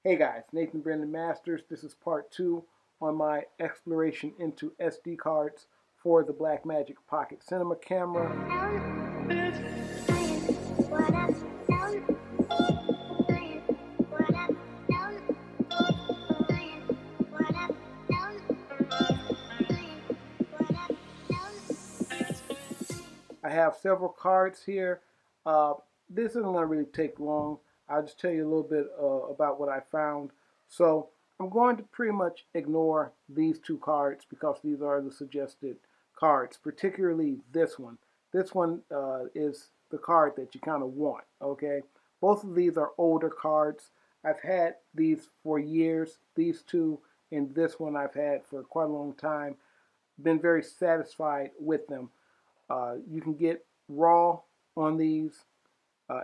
Hey guys, Nathan Brendan Masters. This is part 2 on my exploration into SD cards for the Blackmagic Pocket Cinema camera. I have several cards here. This isn't going to really take long. I'll just tell you a little bit about what I found. So I'm going to pretty much ignore these two cards because these are the suggested cards, particularly this one. This one is the card that you kind of want, okay? Both of these are older cards. I've had these for years. These two and this one I've had for quite a long time. Been very satisfied with them. You can get RAW on these,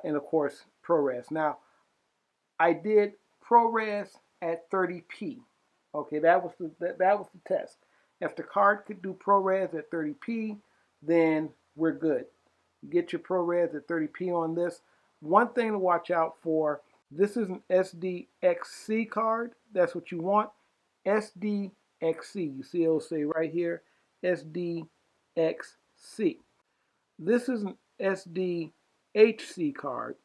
and of course ProRes. Now, I did ProRes at 30p. Okay, that was the test. If the card could do ProRes at 30p, then we're good. Get your ProRes at 30p on this. One thing to watch out for: this is an SDXC card. That's what you want. SDXC. You see, it'll say right here, SDXC. This is an SDHC card,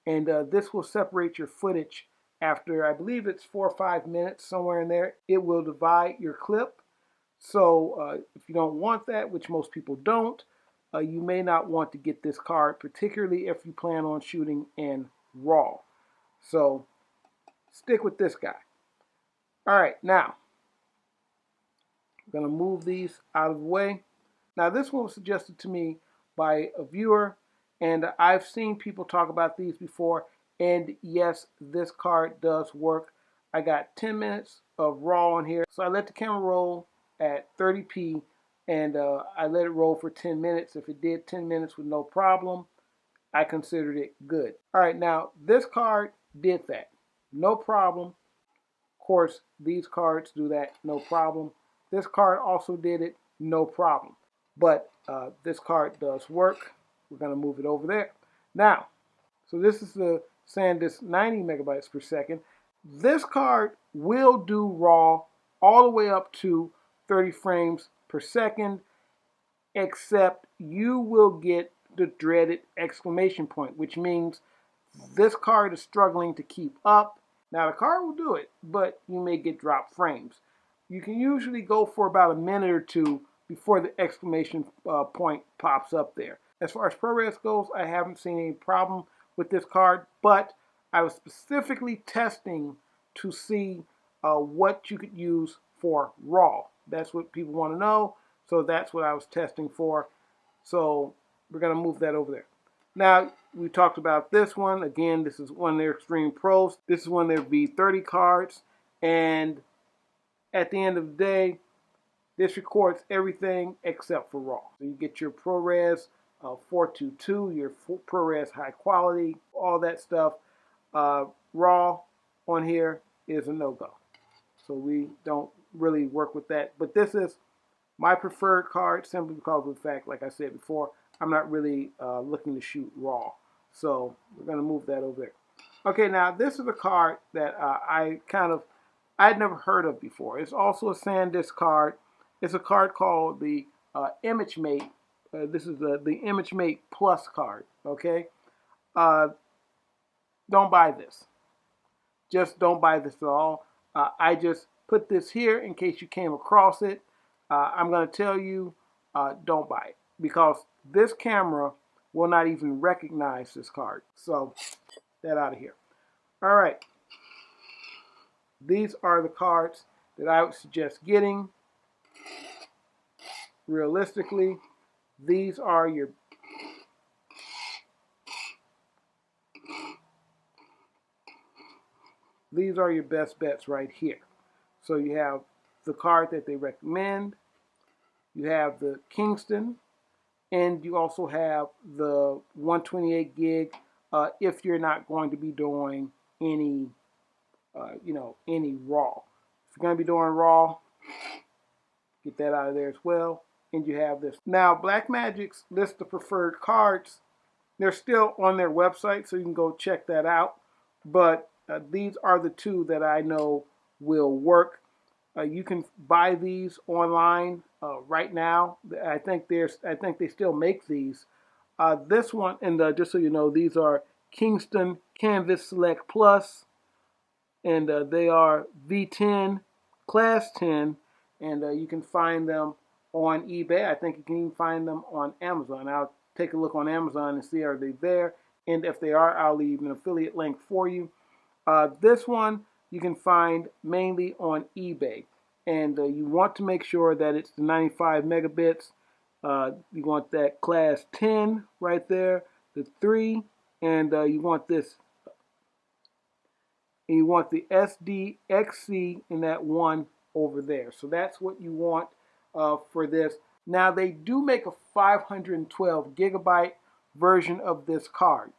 and this will separate your footage after, I believe it's 4 or 5 minutes, somewhere in there. It will divide your clip. So if you don't want that, which most people don't, you may not want to get this card, particularly if you plan on shooting in RAW. So stick with this guy. All right, now I'm going to move these out of the way. Now this one was suggested to me by a viewer, and I've seen people talk about these before, and yes, this card does work. I got 10 minutes of RAW on here, so I let the camera roll at 30p, and I let it roll for 10 minutes. If it did 10 minutes with no problem, I considered it good. All right, now this card did that, no problem. Of course, these cards do that, no problem. This card also did it, no problem. But this card does work. We're going to move it over there. Now, so this is the SanDisk 90 megabytes per second. This card will do RAW all the way up to 30 frames per second, except you will get the dreaded exclamation point, which means this card is struggling to keep up. Now, the card will do it, but you may get dropped frames. You can usually go for about a minute or two before the exclamation point pops up there. As far as ProRes goes, I haven't seen any problem with this card, but I was specifically testing to see what you could use for RAW. That's what people want to know, so that's what I was testing for. So we're going to move that over there. Now, we talked about this one. Again, this is one of their Extreme Pros. This is one of their V30 cards, and at the end of the day, this records everything except for RAW. So you get your ProRes 422, your ProRes high quality, all that stuff. RAW on here is a no-go. So we don't really work with that. But this is my preferred card simply because of the fact, like I said before, I'm not really looking to shoot RAW. So we're going to move that over there. Okay, now this is a card that I'd never heard of before. It's also a SanDisk card. It's a card called the ImageMate. This is the ImageMate Plus card, okay? Don't buy this. Just don't buy this at all. I just put this here in case you came across it. I'm going to tell you, don't buy it, because this camera will not even recognize this card. So, that out of here. All right. These are the cards that I would suggest getting. Realistically, these are your best bets right here. So you have the card that they recommend, you have the Kingston, and you also have the 128 gig if you're not going to be doing any any RAW. If you're going to be doing RAW, get that out of there as well. And you have this. Now, Blackmagic's list of preferred cards, they're still on their website, so you can go check that out. But these are the two that I know will work. You can buy these online right now. I think they still make these. This one, and just so you know, these are Kingston Canvas Select Plus, and they are V10, Class 10, and you can find them on eBay. I think you can even find them on Amazon. I'll take a look on Amazon and see are they there, and if they are, I'll leave an affiliate link for you. This one you can find mainly on eBay, and you want to make sure that it's the 95 megabits. You want that class 10 right there, the 3, and you want this, and you want the SDXC in that 1 over there. So that's what you want for this. Now they do make a 512 gigabyte version of this card.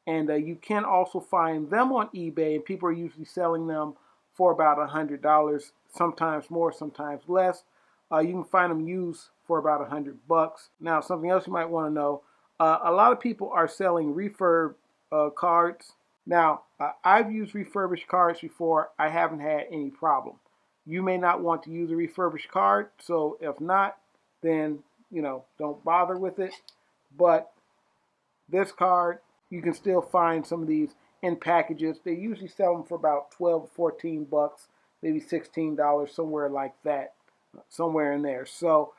And you can also find them on eBay, and people are usually selling them for about $100, sometimes more, sometimes less. You can find them used for about $100. Now, something else you might want to know, a lot of people are selling refurb cards. Now, I've used refurbished cards before. I haven't had any problem. You may not want to use a refurbished card, so if not, then, don't bother with it. But this card, you can still find some of these in packages. They usually sell them for about 12, 14 bucks, maybe $16, somewhere like that, somewhere in there. So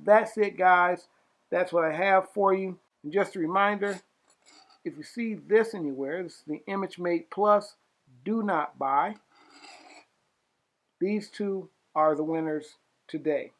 that's it, guys. That's what I have for you. And just a reminder, if you see this anywhere, this is the ImageMate Plus, do not buy. These two are the winners today.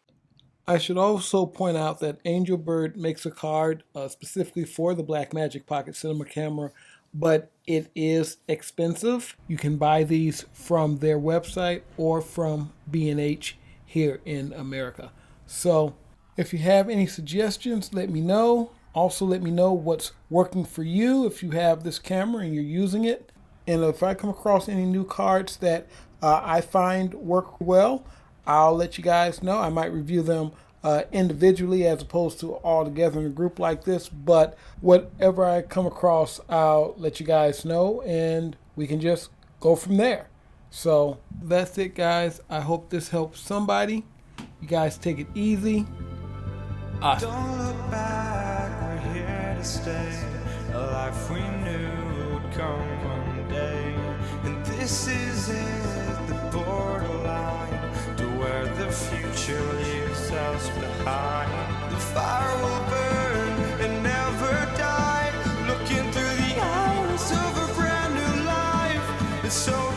I should also point out that Angel Bird makes a card specifically for the Blackmagic Pocket Cinema camera, but it is expensive. You can buy these from their website or from B&H here in America. So if you have any suggestions, let me know. Also, let me know what's working for you if you have this camera and you're using it. And if I come across any new cards that I find work well, I'll let you guys know. I might review them individually as opposed to all together in a group like this. But whatever I come across, I'll let you guys know, and we can just go from there. So that's it, guys. I hope this helps somebody. You guys take it easy. Don't look back, we're here to stay. A life we knew would come one day. And this is it, the borderline to where the future leaves us behind. The fire will burn and never die, looking through the eyes of a brand new life. It's so